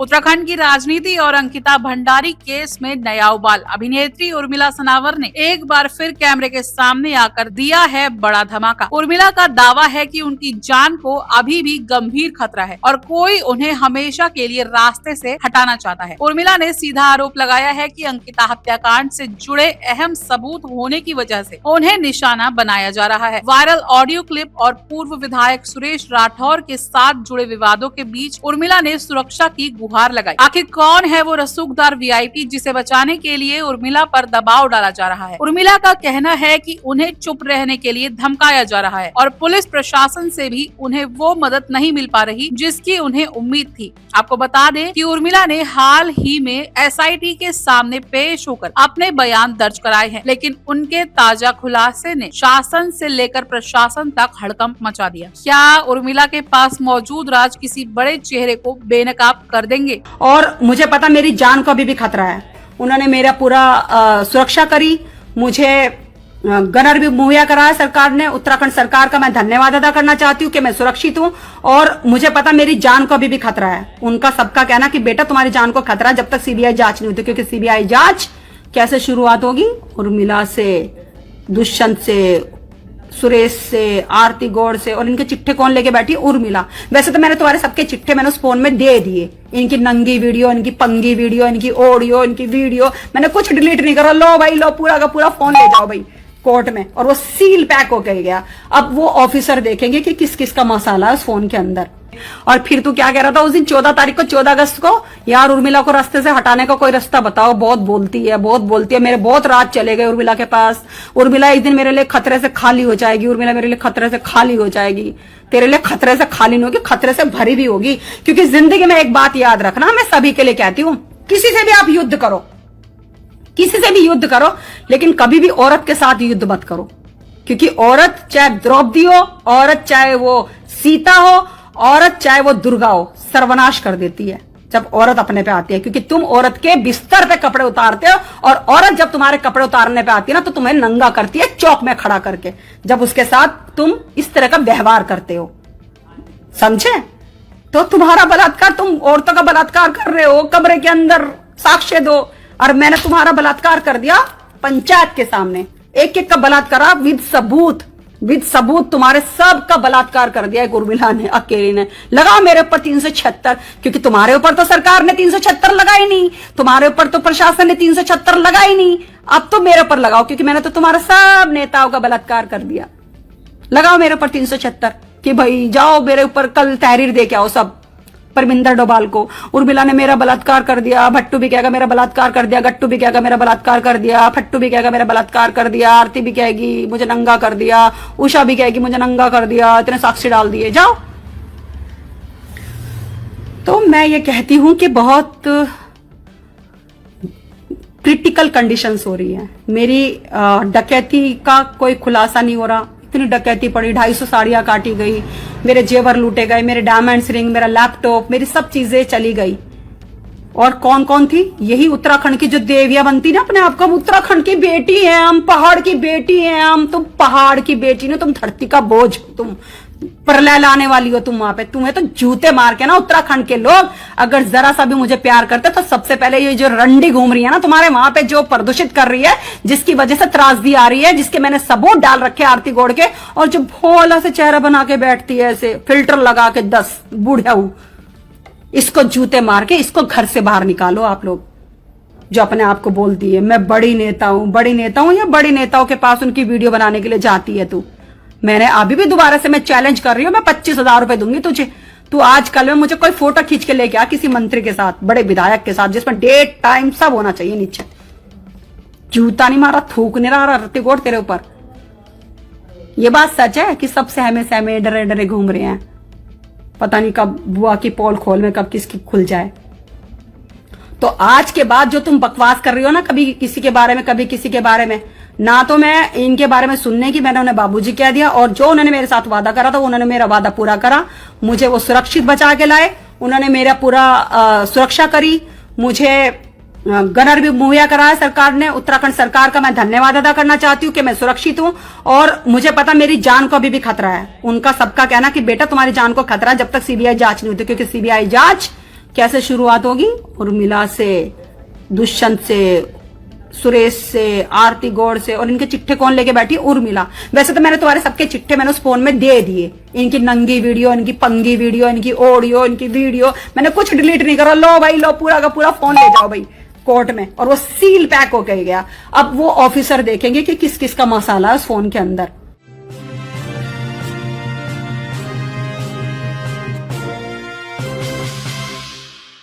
उत्तराखंड की राजनीति और अंकिता भंडारी केस में नया उबाल। अभिनेत्री उर्मिला सनावर ने एक बार फिर कैमरे के सामने आकर दिया है बड़ा धमाका। उर्मिला का दावा है कि उनकी जान को अभी भी गंभीर खतरा है और कोई उन्हें हमेशा के लिए रास्ते से हटाना चाहता है। उर्मिला ने सीधा आरोप लगाया है कि अंकिता हत्याकांड से जुड़े अहम सबूत होने की वजह से उन्हें निशाना बनाया जा रहा है। वायरल ऑडियो क्लिप और पूर्व विधायक सुरेश राठौर के साथ जुड़े विवादों के बीच उर्मिला ने सुरक्षा की गुहार लगाई। आखिर कौन है वो रसूखदार वीआईपी जिसे बचाने के लिए उर्मिला पर दबाव डाला जा रहा है? उर्मिला का कहना है कि उन्हें चुप रहने के लिए धमकाया जा रहा है और पुलिस प्रशासन से भी उन्हें वो मदद नहीं मिल पा रही जिसकी उन्हें उम्मीद थी। आपको बता दें कि उर्मिला ने हाल ही में एसआईटी के सामने पेश होकर अपने बयान दर्ज कराए हैं, लेकिन उनके ताजा खुलासे ने शासन से लेकर प्रशासन तक हड़कंप मचा दिया। क्या उर्मिला के पास मौजूद राज किसी बड़े चेहरे को बेनकाब कर देंगे? और मुझे पता मेरी जान को अभी भी खतरा है। उन्होंने मेरा पूरा सुरक्षा करी, मुझे गनर भी मुहैया कराया सरकार ने। उत्तराखंड सरकार का मैं धन्यवाद अदा करना चाहती हूँ कि मैं सुरक्षित हूँ और मुझे पता मेरी जान को अभी भी खतरा है। उनका सबका कहना कि बेटा तुम्हारी जान को खतरा है जब तक सीबीआई जांच नहीं होती, क्योंकि सीबीआई जांच कैसे शुरुआत होगी? उर्मिला से, दुष्यंत से, सुरेश से, आरती गौड़ से, और इनके चिट्ठे कौन लेके बैठी? उर्मिला। वैसे तो मैंने तुम्हारे सबके चिट्ठे मैंने उस फोन में दे दिए, इनकी नंगी वीडियो, इनकी पंगी वीडियो, इनकी ऑडियो, इनकी वीडियो, मैंने कुछ डिलीट नहीं करा। लो भाई लो, पूरा का पूरा फोन ले जाओ भाई कोर्ट में, और वो सील पैक होकर गया। अब वो ऑफिसर देखेंगे कि किस किस का मसाला है उस फोन के अंदर। और फिर तू क्या कह रहा था उस दिन 14 तारीख को, 14 अगस्त को? यार उर्मिला को रास्ते से हटाने का कोई रास्ता बताओ। बहुत बोलती है, बहुत बोलती है। मेरे बहुत रात चले गए उर्मिला के पास। उर्मिला एक दिन मेरे लिए खतरे से खाली हो जाएगी। उर्मिला मेरे लिए खतरे से खाली हो जाएगी। तेरे लिए खतरे से खाली नहीं होगी, खतरे से भरी भी होगी। क्योंकि जिंदगी में एक बात याद रखना, मैं सभी के लिए कहती हूँ, किसी से भी आप युद्ध करो, किसी से भी युद्ध करो, लेकिन कभी भी औरत के साथ युद्ध मत करो। क्योंकि औरत चाहे द्रौपदी हो, औरत चाहे वो सीता हो, औरत चाहे वो दुर्गा हो, सर्वनाश कर देती है जब औरत अपने पे आती है। क्योंकि तुम औरत के बिस्तर पे कपड़े उतारते हो, और औरत जब तुम्हारे कपड़े उतारने पे आती है ना, तो तुम्हें नंगा करती है चौक में खड़ा करके, जब उसके साथ तुम इस तरह का व्यवहार करते हो। समझे? तो तुम्हारा बलात्कार, तुम औरतों का बलात्कार कर रहे हो, कमरे के अंदर साक्ष्य दो। और मैंने तुम्हारा बलात्कार कर दिया पंचायत के सामने, एक एक का बलात्कार विद सबूत, विद सबूत तुम्हारे सब का बलात्कार कर दिया उर्मिला ने, अकेली ने। लगाओ मेरे ऊपर 376, क्योंकि तुम्हारे ऊपर तो सरकार ने 376 लगाई नहीं, तुम्हारे ऊपर तो प्रशासन ने 376 लगाई नहीं। अब तो मेरे ऊपर लगाओ, क्योंकि मैंने तो तुम्हारे सब नेताओं का बलात्कार कर दिया। लगाओ मेरे ऊपर 376 कि भाई जाओ मेरे ऊपर कल तहरीर दे के आओ सब। परमिंदर डोभाल को उर्मिला ने मेरा बलात्कार कर दिया, भट्टू भी कहेगा मेरा बलात्कार कर दिया, गट्टू भी कहेगा मेरा बलात्कार कर दिया, फट्टू भी कहेगा मेरा बलात्कार कर दिया, आरती भी कहेगी मुझे नंगा कर दिया, उषा भी कहेगी मुझे नंगा कर दिया, इतने साक्ष्य डाल दिए, जाओ। तो मैं ये कहती हूं कि बहुत क्रिटिकल कंडीशंस हो रही है। मेरी डकैती का कोई खुलासा नहीं हो रहा। इतनी डकैती पड़ी, 250 साड़ियां काटी गई, मेरे जेवर लूटे गए, मेरे डायमंड्स रिंग, मेरा लैपटॉप, मेरी सब चीजें चली गई। और कौन कौन थी? यही उत्तराखंड की जो देविया बनती ना अपने आप को, हम उत्तराखंड की बेटी हैं, हम पहाड़ की बेटी हैं, हम। तुम पहाड़ की बेटी ना, तुम धरती का बोझ, तुम प्रलय लाने वाली हो तुम वहां पे। तुम्हें तो जूते मार के ना उत्तराखंड के लोग अगर जरा सा भी मुझे प्यार करते तो सबसे पहले ये जो रंडी घूम रही है ना तुम्हारे वहां पे, जो प्रदूषित कर रही है, जिसकी वजह से त्रासदी आ रही है, जिसके मैंने सबूत डाल रखे आरती गौड़ के, और जो भोला से चेहरा बना के बैठती है ऐसे फिल्टर लगा के 10 बूढ़ा हूं, इसको जूते मार के इसको घर से बाहर निकालो आप लोग, जो अपने आप को बोलती है मैं बड़ी नेता हूं, बड़ी नेता हूं। या बड़ी नेताओं के पास उनकी वीडियो बनाने के लिए जाती है तू? मैंने अभी भी दोबारा से मैं चैलेंज कर रही हूं, मैं 25,000 रुपए दूंगी तुझे। तू आजकल में मुझे कोई फोटो खींच के लेके आ किसी मंत्री के साथ, बड़े विधायक के साथ, जिसमें डेट टाइम सब होना चाहिए नीचे। जूता नहीं मारा, थूक नहीं रहा रत्ती गोड़ तेरे ऊपर। ये बात सच है कि सब सहमे सहमे डरे डरे घूम रहे हैं, पता नहीं कब बुआ की पोल खोल में कब किसकी खुल जाए। तो आज के बाद जो तुम बकवास कर रही हो ना, कभी किसी के बारे में, कभी किसी के बारे में, ना तो मैं इनके बारे में सुनने की, मैंने उन्हें बाबूजी कह दिया, और जो उन्होंने मेरे साथ वादा करा था उन्होंने मेरा वादा पूरा करा। मुझे वो सुरक्षित बचा के लाए, उन्होंने मेरा पूरा सुरक्षा करी, मुझे गनर भी मुहैया कराया सरकार ने। उत्तराखंड सरकार का मैं धन्यवाद अदा करना चाहती हूँ कि मैं सुरक्षित हूँ और मुझे पता मेरी जान को अभी भी खतरा है। उनका सबका कहना कि बेटा तुम्हारी जान को खतरा है जब तक सीबीआई जांच नहीं होती, क्योंकि सीबीआई जांच कैसे शुरुआत होगी? उर्मिला से, दुष्यंत से, सुरेश से, आरती गौड़ से, और इनके चिट्ठे कौन लेके बैठी? उर्मिला। वैसे तो मैंने तुम्हारे सबके चिट्ठे मैंने उस फोन में दे दिए, इनकी नंगी वीडियो, इनकी पंगी वीडियो, इनकी ऑडियो, इनकी वीडियो, मैंने कुछ डिलीट नहीं करा। लो भाई लो, पूरा का पूरा फोन ले जाओ भाई कोर्ट में, और वो सील पैक होके गया। अब वो ऑफिसर देखेंगे कि किस किस का मसाला है उस फोन के अंदर।